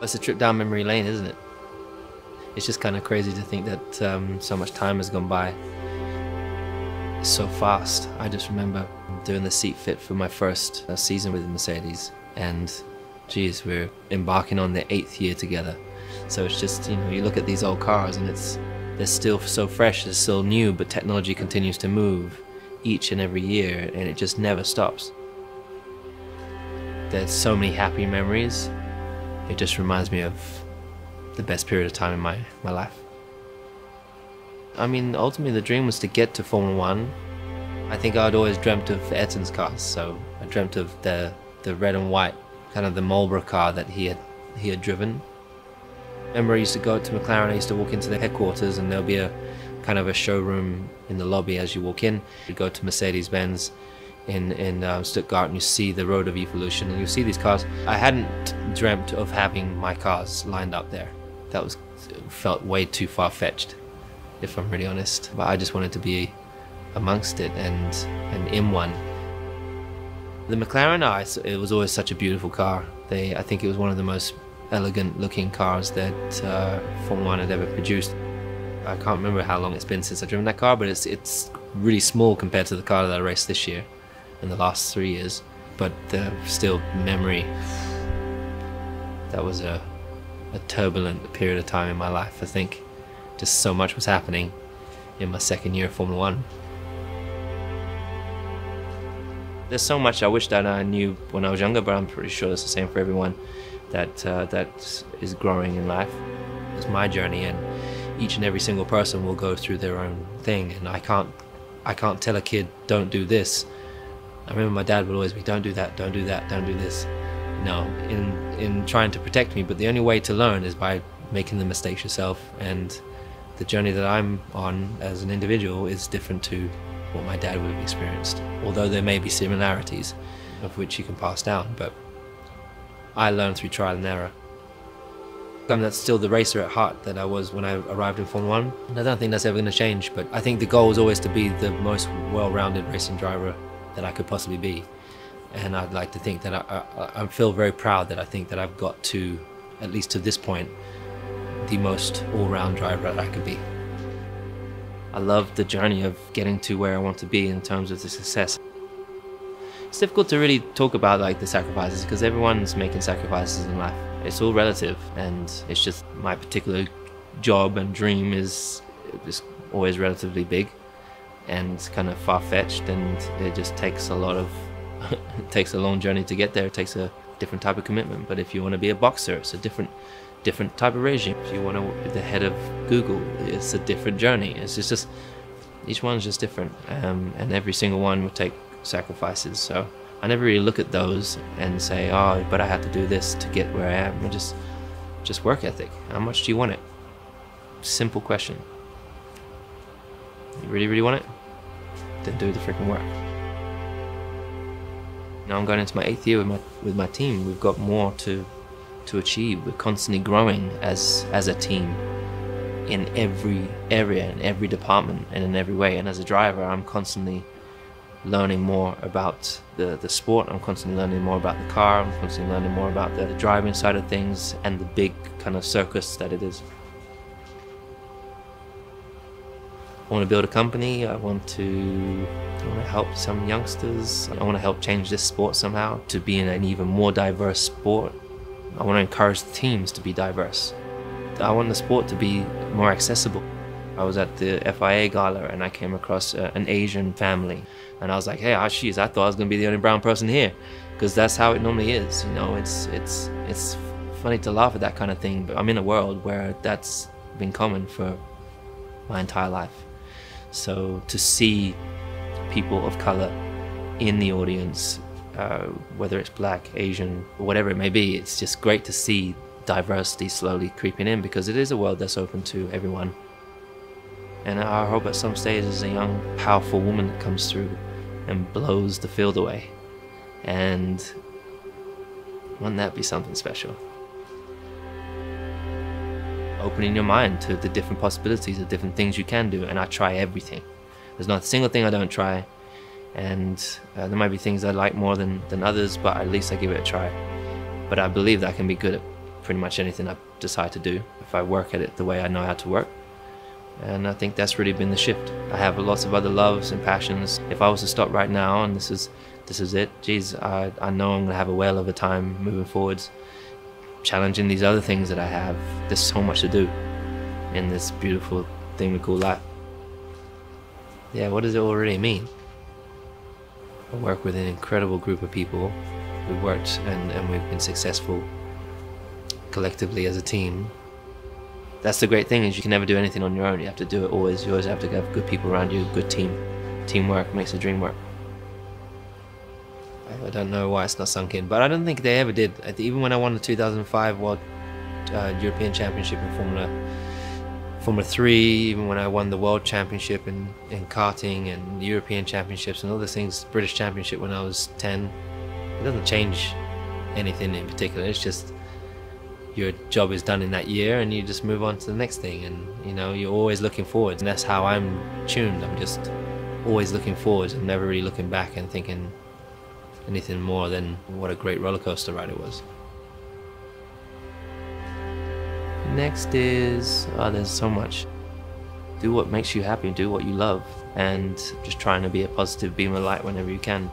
It's a trip down memory lane, isn't it? It's just kind of crazy to think that so much time has gone by so fast. I just remember doing the seat fit for my first season with Mercedes, and geez, we're embarking on the 8th year together. So it's just, you know, you look at these old cars and they're still so fresh, they're still new, but technology continues to move each and every year, and it just never stops. There's so many happy memories. It just reminds me of the best period of time in my life. I mean, ultimately the dream was to get to Formula One. I think I'd always dreamt of Ayrton's cars, so I dreamt of the red and white, kind of the Marlboro car that he had driven. I remember I used to go to McLaren, I used to walk into the headquarters, and there'll be a kind of a showroom in the lobby as you walk in. You go to Mercedes-Benz in Stuttgart, and you see the road of evolution, and you see these cars. I hadn't dreamt of having my cars lined up there. That felt way too far-fetched, if I'm really honest. But I just wanted to be amongst it and in one. The McLaren, it was always such a beautiful car. I think it was one of the most elegant looking cars that Formula One had ever produced. I can't remember how long it's been since I've driven that car, but it's really small compared to the car that I raced this year in the last 3 years. But still, memory, that was a turbulent period of time in my life. I think just so much was happening in my second year of Formula One. There's so much I wish that I knew when I was younger, but I'm pretty sure it's the same for everyone that is growing in life. It's my journey, and each and every single person will go through their own thing, and I can't tell a kid, don't do this. I remember my dad would always be, don't do that, don't do that, don't do this. No, in trying to protect me, but the only way to learn is by making the mistakes yourself, and the journey that I'm on as an individual is different to what my dad would have experienced. Although there may be similarities of which you can pass down, but I learned through trial and error. And that's still the racer at heart that I was when I arrived in Formula One. And I don't think that's ever going to change, but I think the goal is always to be the most well-rounded racing driver that I could possibly be. And I'd like to think that I feel very proud that I think that I've got to, at least to this point, the most all-round driver that I could be. I love the journey of getting to where I want to be in terms of the success. It's difficult to really talk about like the sacrifices because everyone's making sacrifices in life. It's all relative, and it's just my particular job and dream is always relatively big and kind of far-fetched, and it just takes a lot of it takes a long journey to get there. It takes a different type of commitment. But if you want to be a boxer, it's a different type of regime. If you want to be the head of Google, it's a different journey. It's just each one's just different, and every single one would take sacrifices. So I never really look at those and say, oh, but I had to do this to get where I am. I just work ethic. How much do you want it? Simple question. You really want it? Then do the freaking work. Now I'm going into my 8th year with my team. We've got more to achieve. We're constantly growing as a team in every area, in every department, and in every way. And as a driver, I'm constantly learning more about the sport. I'm constantly learning more about the car. I'm constantly learning more about the driving side of things and the big kind of circus that it is. I want to build a company. I want to help some youngsters. I want to help change this sport somehow to be in an even more diverse sport. I want to encourage the teams to be diverse. I want the sport to be more accessible. I was at the FIA gala and I came across an Asian family, and I was like, hey, I thought I was going to be the only brown person here, because that's how it normally is. You know, it's funny to laugh at that kind of thing, but I'm in a world where that's been common for my entire life. So to see people of color in the audience, whether it's black, Asian, or whatever it may be, it's just great to see diversity slowly creeping in, because it is a world that's open to everyone. And I hope at some stage there's a young, powerful woman that comes through and blows the field away. And wouldn't that be something special? Opening your mind to the different possibilities, the different things you can do, and I try everything. There's not a single thing I don't try, and there might be things I like more than others, but at least I give it a try. But I believe that I can be good at pretty much anything I decide to do if I work at it the way I know how to work. And I think that's really been the shift. I have lots of other loves and passions. If I was to stop right now and this is it, geez, I know I'm gonna have a whale of a time moving forwards, challenging these other things that I have. There's so much to do in this beautiful thing we call life. Yeah, what does it all really mean? I work with an incredible group of people. We've worked and we've been successful collectively as a team. That's the great thing, is you can never do anything on your own. You have to do it always. You always have to have good people around you, good team. Teamwork makes the dream work. I don't know why it's not sunk in, but I don't think they ever did. Even when I won the 2005 World European Championship in Formula 3, even when I won the World Championship in karting and the European Championships and all those things, British Championship when I was 10, it doesn't change anything in particular. It's just your job is done in that year and you just move on to the next thing, and you know, you're always looking forward, and that's how I'm tuned. I'm just always looking forward and never really looking back and thinking anything more than what a great roller coaster ride it was. Next is, there's so much. Do what makes you happy, do what you love, and just trying to be a positive beam of light whenever you can.